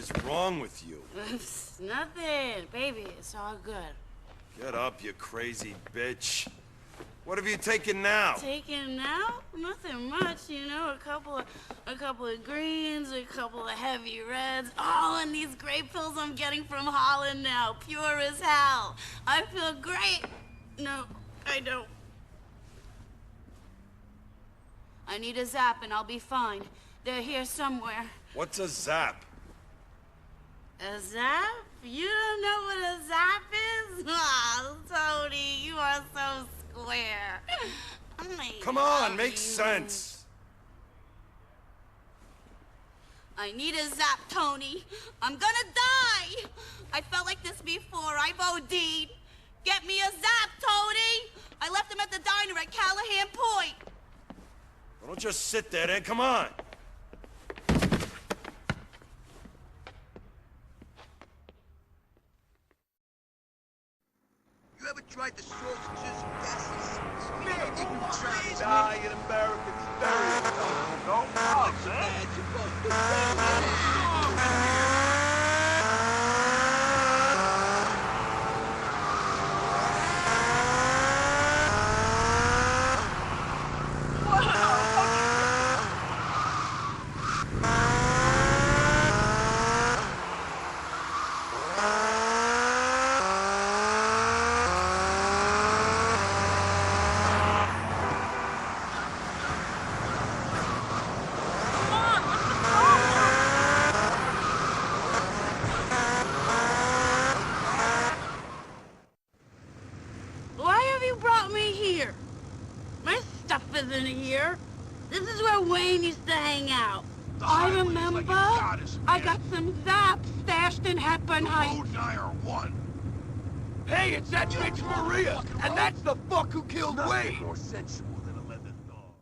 What's wrong with you? Nothing, baby. It's all good. Get up, you crazy bitch. What have you taken now? Taken now? Nothing much, you know. A couple of greens, a couple of heavy reds. Oh, and these great pills I'm getting from Holland now, pure as hell. I feel great. No, I don't. I need a zap and I'll be fine. They're here somewhere. What's a zap? A zap? You don't know what a zap is? Oh, Tony, you are so square. Come on, make sense. I need a zap, Tony. I'm gonna die. I felt like this before. I've OD'd. Get me a zap, Tony. I left him at the diner at Callahan Point. Well, don't just sit there then, come on. You ever tried the sausages and gases? Man, you Come can try on, these die in American stereotypes. No fucks, eh? In here. This is where Wayne used to hang out. I remember. I got some zaps stashed in Hepburn Heights. Hey, it's that bitch Maria, and that's the fuck who killed Wayne. more sensual than a leather dog.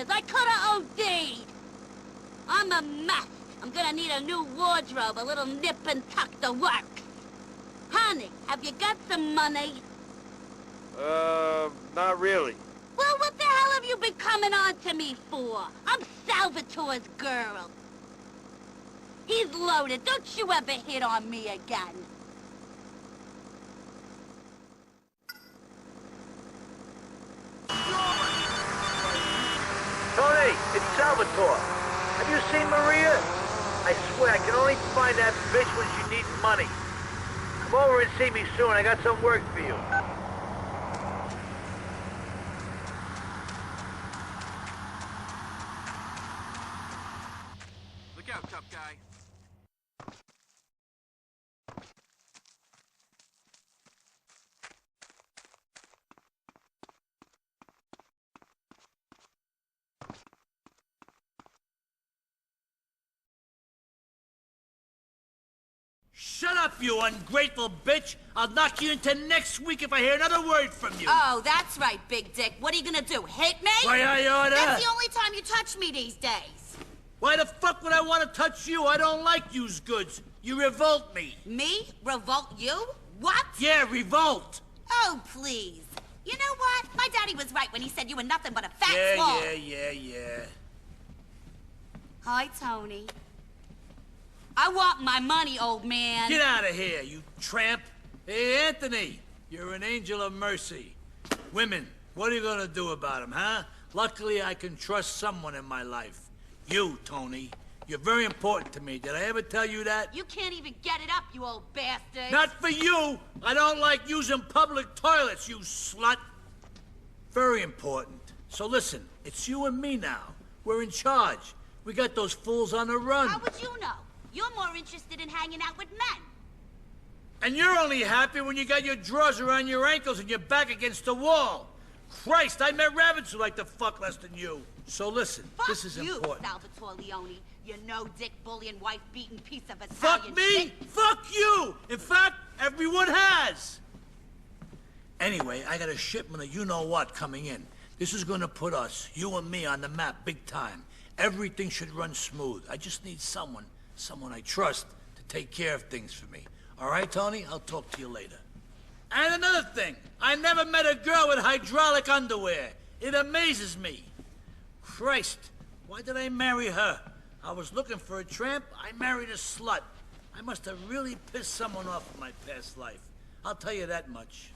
I coulda OD'd. I'm a mess. I'm gonna need a new wardrobe, a little nip and tuck to work. Honey, have you got some money? Not really. Well, what the hell have you been coming on to me for? I'm Salvatore's girl. He's loaded. Don't you ever hit on me again. Tony, it's Salvatore. Have you seen Maria? I swear, I can only find that bitch when she needs money. Come over and see me soon. I got some work for you. Look out, tough guy. Shut up, you ungrateful bitch! I'll knock you into next week if I hear another word from you! Oh, that's right, Big Dick. What are you gonna do, hit me? Why, I oughta... That's the only time you touch me these days. Why the fuck would I want to touch you? I don't like used goods. You revolt me. Me? Revolt you? What? Yeah, revolt. Oh, please. You know what? My daddy was right when he said you were nothing but a fat slob. Yeah. Hi, Tony. I want my money, old man. Get out of here, you tramp. Hey, Anthony, you're an angel of mercy. Women, what are you gonna do about them, huh? Luckily, I can trust someone in my life. You, Tony. You're very important to me. Did I ever tell you that? You can't even get it up, you old bastard. Not for you! I don't like using public toilets, you slut! Very important. So listen, it's you and me now. We're in charge. We got those fools on the run. How would you know? You're more interested in hanging out with men. And you're only happy when you got your drawers around your ankles and your back against the wall. Christ, I met rabbits who like to fuck less than you. So listen, Fuck this is you, important. Salvatore Leone. You no-dick, bullying, wife-beating piece of Italian Fuck me? shit. Fuck you! In fact, everyone has! Anyway, I got a shipment of you-know-what coming in. This is gonna put us, you and me, on the map big time. Everything should run smooth. I just need someone I trust, to take care of things for me. All right, Tony? I'll talk to you later. And another thing, I never met a girl with hydraulic underwear. It amazes me. Christ, why did I marry her? I was looking for a tramp, I married a slut. I must have really pissed someone off in my past life. I'll tell you that much.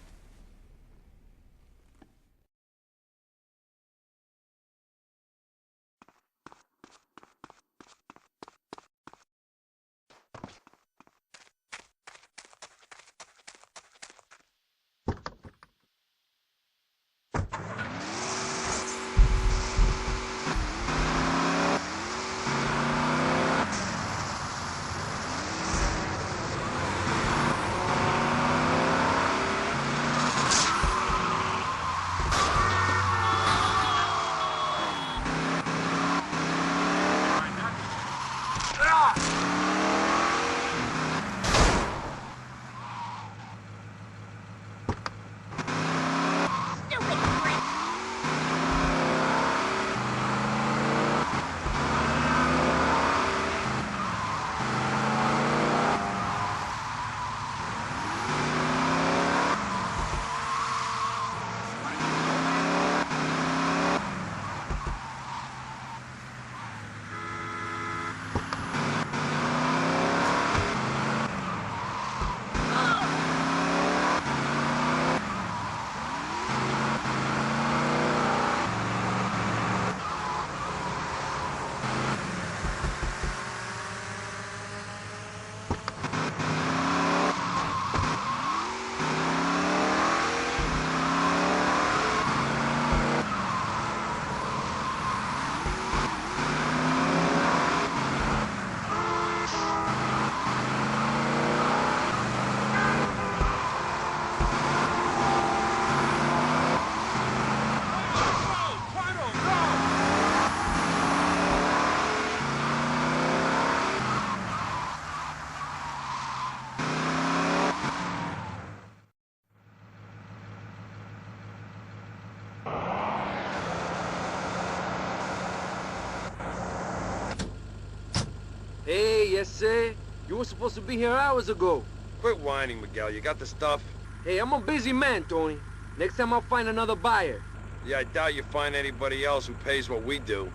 Hey, yes, sir. You were supposed to be here hours ago. Quit whining, Miguel. You got the stuff? Hey, I'm a busy man, Tony. Next time I'll find another buyer. Yeah, I doubt you find anybody else who pays what we do.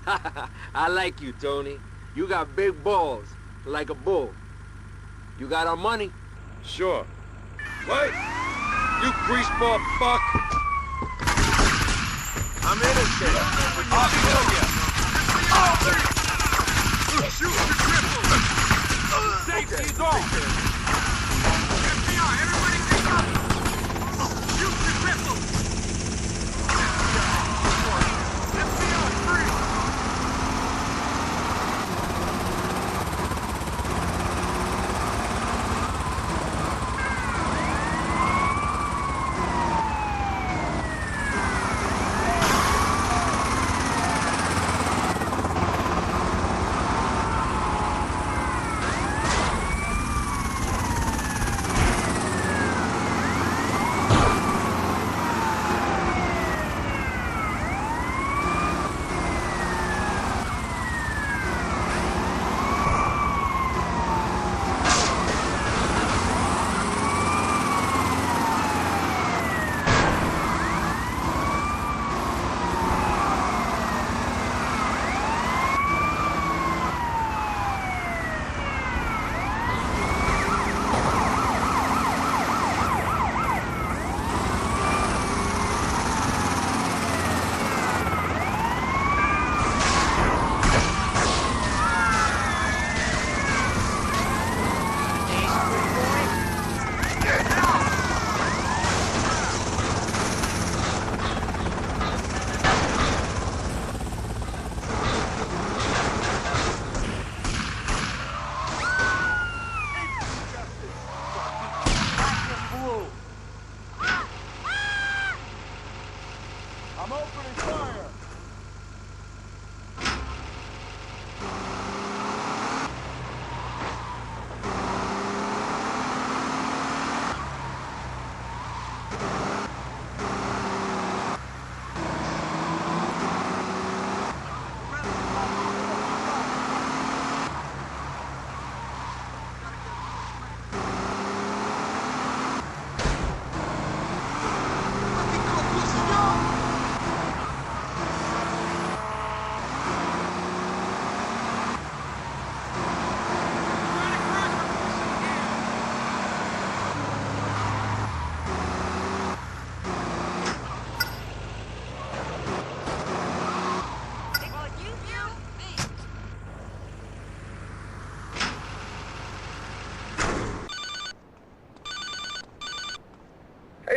I like you, Tony. You got big balls, like a bull. You got our money? Sure. What? You greaseball fuck! I'm innocent. I'll kill you. Shoot the cripple. Safety's off. FBI, everybody take up. Shoot the cripple. FBI, free.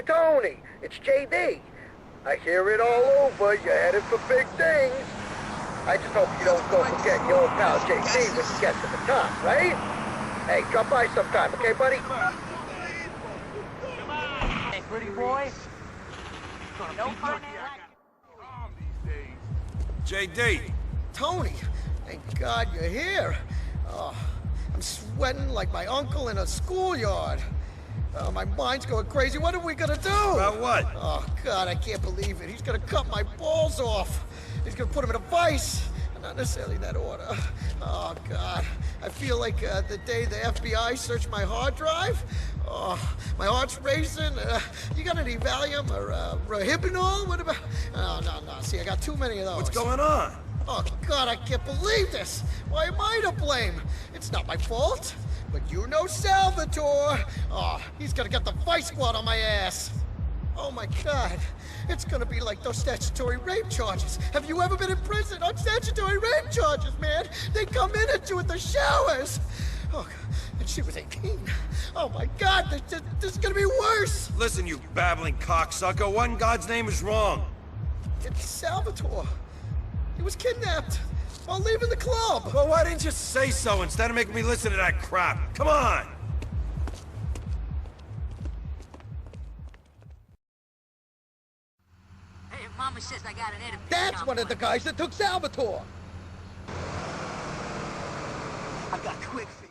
Tony. It's JD. I hear it all over. You're headed for big things. I just hope you don't go forget your old pal JD when you get to the top, right? Hey, drop by sometime, okay, buddy? Hey, pretty boy. No fun JD! Tony, thank God you're here. Oh, I'm sweating like my uncle in a schoolyard. Oh, my mind's going crazy. What are we gonna do? About what? Oh, God, I can't believe it. He's gonna cut my balls off. He's gonna put them in a vice. Not necessarily that order. Oh, God. I feel like the day the FBI searched my hard drive. Oh, my heart's racing. You got any Valium or Rohypnol? What about... Oh, no. See, I got too many of those. What's going on? Oh, God, I can't believe this. Why am I to blame? It's not my fault. But you know Salvator. Oh, he's gonna get the vice squad on my ass. Oh, my God. It's gonna be like those statutory rape charges. Have you ever been in prison on statutory rape charges, man? They come in at you at the showers. Oh, and she was 18. Oh, my God, this is gonna be worse. Listen, you babbling cocksucker, what in God's name is wrong? It's Salvatore. He was kidnapped while leaving the club. Well, why didn't you say so instead of making me listen to that crap? Come on! Hey, Mama says I got an interview. That's one of the guys that took Salvatore. I got quick feet.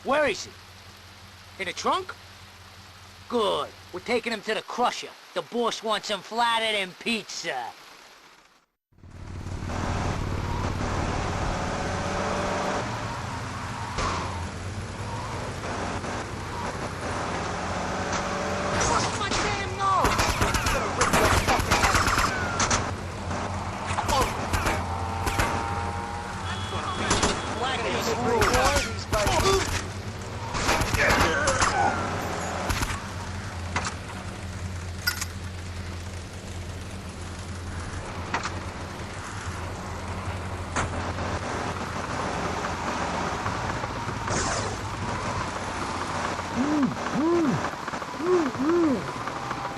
Where is he? In the trunk? Good. We're taking him to the crusher. The boss wants him flattered in pizza.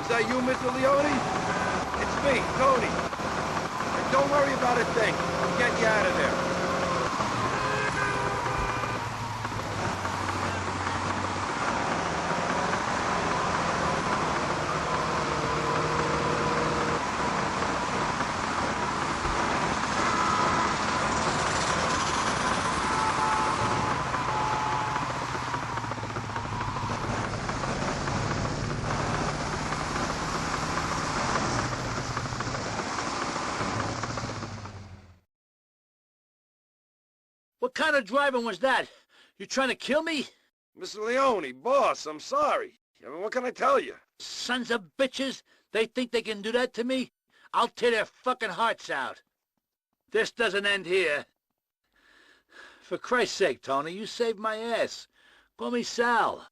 Is that you, Mr. Leone? It's me, Tony. And don't worry about a thing. I'm getting you out of there. What kind of driving was that? You trying to kill me? Mr. Leone, boss, I'm sorry. I mean, what can I tell you? Sons of bitches, they think they can do that to me? I'll tear their fucking hearts out. This doesn't end here. For Christ's sake, Tony, you saved my ass. Call me Sal.